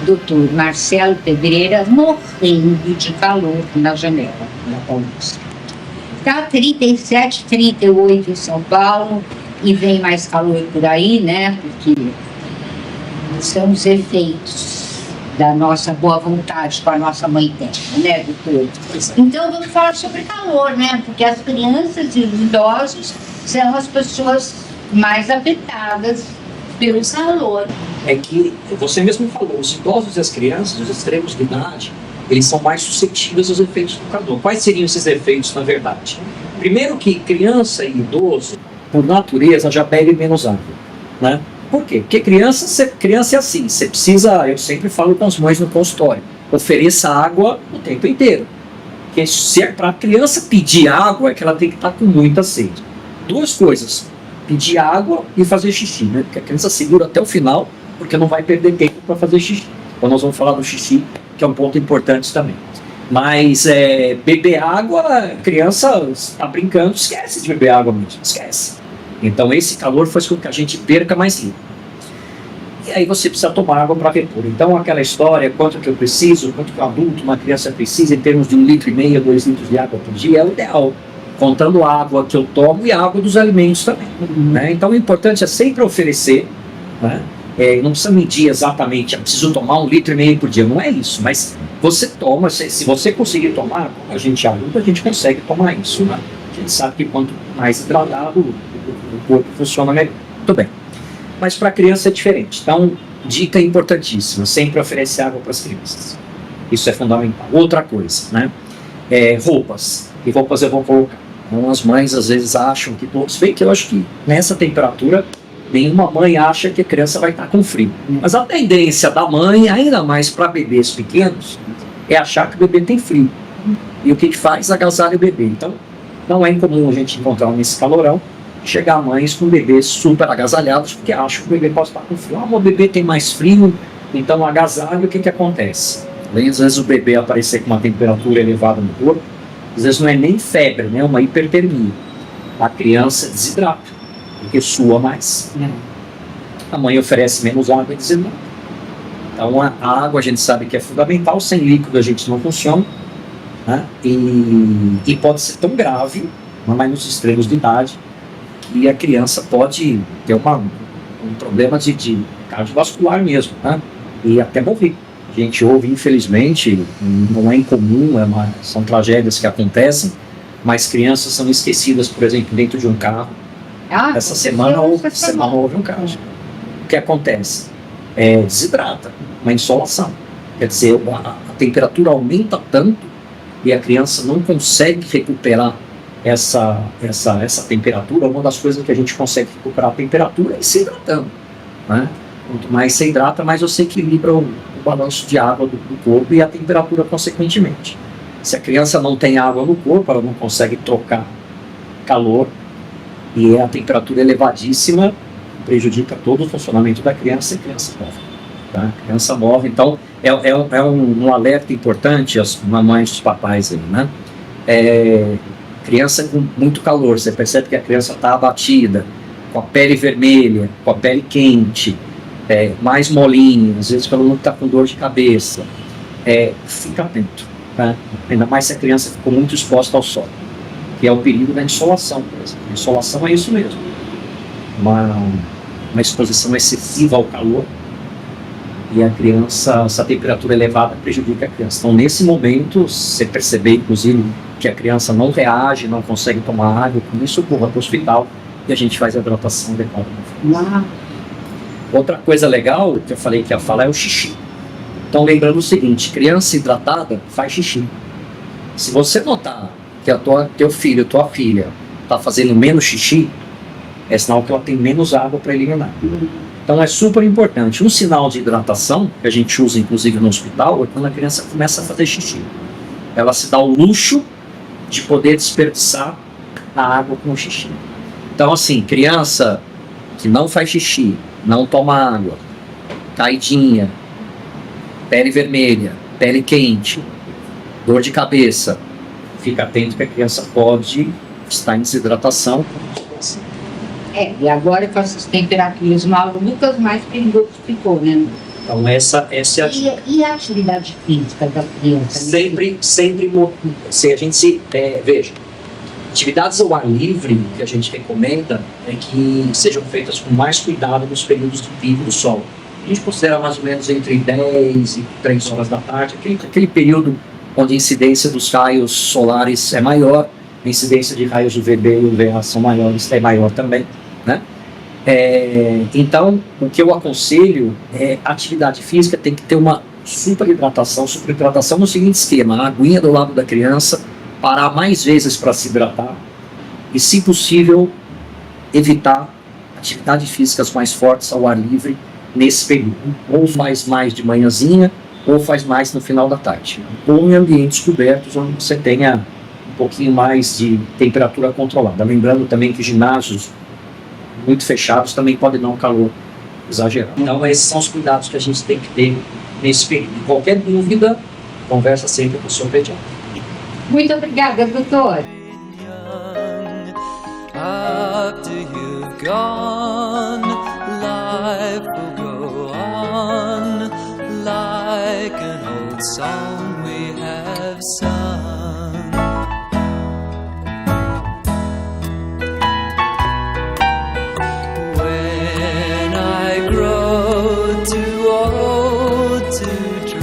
Dr. Marcelo Pedreira morrendo de calor na janela da Paulista. Está 37, 38 em São Paulo e vem mais calor por aí, né? Porque são os efeitos da nossa boa vontade com a nossa mãe terra, né, doutor? Então vamos falar sobre calor, né? Porque as crianças e os idosos são as pessoas mais afetadas pelo calor. É que você mesmo falou, os idosos e as crianças, os extremos de idade, eles são mais suscetíveis aos efeitos do calor. Quais seriam esses efeitos, na verdade? Primeiro que criança e idoso, por natureza, já bebe menos água, né? Por quê? Porque criança é assim, você precisa, eu sempre falo com as mães no consultório, ofereça água o tempo inteiro. Porque se é para a criança pedir água, é que ela tem que estar com muita sede. Duas coisas, pedir água e fazer xixi, né? Porque a criança segura até o final, porque não vai perder tempo para fazer xixi. Então nós vamos falar do xixi, que é um ponto importante também. Mas beber água, a criança está brincando, esquece de beber água mesmo, esquece. Então esse calor faz com que a gente perca mais líquido. E aí você precisa tomar água para repor. Então aquela história, quanto que eu preciso, quanto que um adulto, uma criança precisa em termos de 1,5 litro, 2 litros de água por dia, é o ideal. Contando a água que eu tomo e a água dos alimentos também. Né? Então o importante é sempre oferecer, né? Não precisa medir exatamente, preciso tomar 1,5 litro por dia, não é isso, mas você toma, se você conseguir tomar, a gente ajuda, a gente consegue tomar isso, né? A gente sabe que quanto mais hidratado, o corpo funciona melhor. Muito bem. Mas para a criança é diferente. Então, dica importantíssima, sempre oferecer água para as crianças. Isso é fundamental. Outra coisa, né? Roupas. E roupas eu vou colocar. Então, as mães às vezes acham que todos veem que eu acho que nessa temperatura nenhuma mãe acha que a criança vai estar com frio. Mas a tendência da mãe, ainda mais para bebês pequenos, é achar que o bebê tem frio. E o que faz? Agasalha o bebê. Então, não é incomum a gente encontrar nesse calorão chegar mães com bebês super agasalhados porque acham que o bebê pode estar com frio. O bebê tem mais frio, então agasalho, o que acontece? Às vezes o bebê aparecer com uma temperatura elevada no corpo, às vezes não é nem febre, né? É uma hipertermia. A criança desidrata, porque sua mais. A mãe oferece menos água e desidrata. Então a água a gente sabe que é fundamental, sem líquido a gente não funciona, né? E pode ser tão grave, mas nos extremos de idade, que a criança pode ter um problema de cardiovascular mesmo, né? E até morrer. A gente ouve, infelizmente, não é incomum, são tragédias que acontecem, mas crianças são esquecidas, por exemplo, dentro de um carro. Essa semana houve um caso. O que acontece? Desidrata, uma insolação. Quer dizer, a temperatura aumenta tanto e a criança não consegue recuperar essa temperatura. Uma das coisas que a gente consegue recuperar a temperatura é se hidratando, né? Quanto mais se hidrata, mais você equilibra o balanço de água do corpo e a temperatura consequentemente. Se a criança não tem água no corpo, ela não consegue trocar calor e a temperatura elevadíssima prejudica todo o funcionamento da criança e a criança morre. Tá? A criança morre, então é um alerta importante às mamães e os papais aí, né? Criança com muito calor, você percebe que a criança está abatida, com a pele vermelha, com a pele quente, mais molinha, às vezes pelo mundo está com dor de cabeça, fica atento, tá? Ainda mais se a criança ficou muito exposta ao sol, que é o perigo da insolação, por exemplo. A insolação é isso mesmo, uma exposição excessiva ao calor, e a criança, essa temperatura elevada prejudica a criança. Então nesse momento, você perceber inclusive que a criança não reage, não consegue tomar água, com isso corra para o hospital e a gente faz a hidratação adequada. Outra coisa legal que eu falei que ia falar é o xixi. Então lembrando o seguinte, criança hidratada faz xixi. Se você notar que teu filho, tua filha está fazendo menos xixi, é sinal que ela tem menos água para eliminar. Então é super importante. Um sinal de hidratação, que a gente usa inclusive no hospital, é quando a criança começa a fazer xixi. Ela se dá o luxo de poder desperdiçar a água com o xixi. Então assim, criança que não faz xixi, não toma água, caidinha, pele vermelha, pele quente, dor de cabeça, fica atento que a criança pode estar em desidratação. E agora com essas temperaturas malucas, mais perigoso ficou, né? Então essa é a E a atividade física da criança? sempre se a gente veja, atividades ao ar livre que a gente recomenda é que sejam feitas com mais cuidado nos períodos de pico do sol. A gente considera mais ou menos entre 10 e 3 horas da tarde, aquele período onde a incidência dos raios solares é maior, a incidência de raios UVB e UVA são maiores, é maior também, né? Então, o que eu aconselho é a atividade física tem que ter uma superidratação no seguinte esquema: a aguinha do lado da criança, parar mais vezes para se hidratar e, se possível, evitar atividades físicas mais fortes ao ar livre nesse período. Ou faz mais de manhãzinha, ou faz mais no final da tarde. Ou em ambientes cobertos, onde você tenha um pouquinho mais de temperatura controlada. Lembrando também que ginásios muito fechados também podem dar um calor exagerado. Então esses são os cuidados que a gente tem que ter nesse período. Qualquer dúvida, conversa sempre com o seu pediatra. Muito obrigada, doutor. After you've gone, life will go on like an old song we have sung. When I grow too old to dream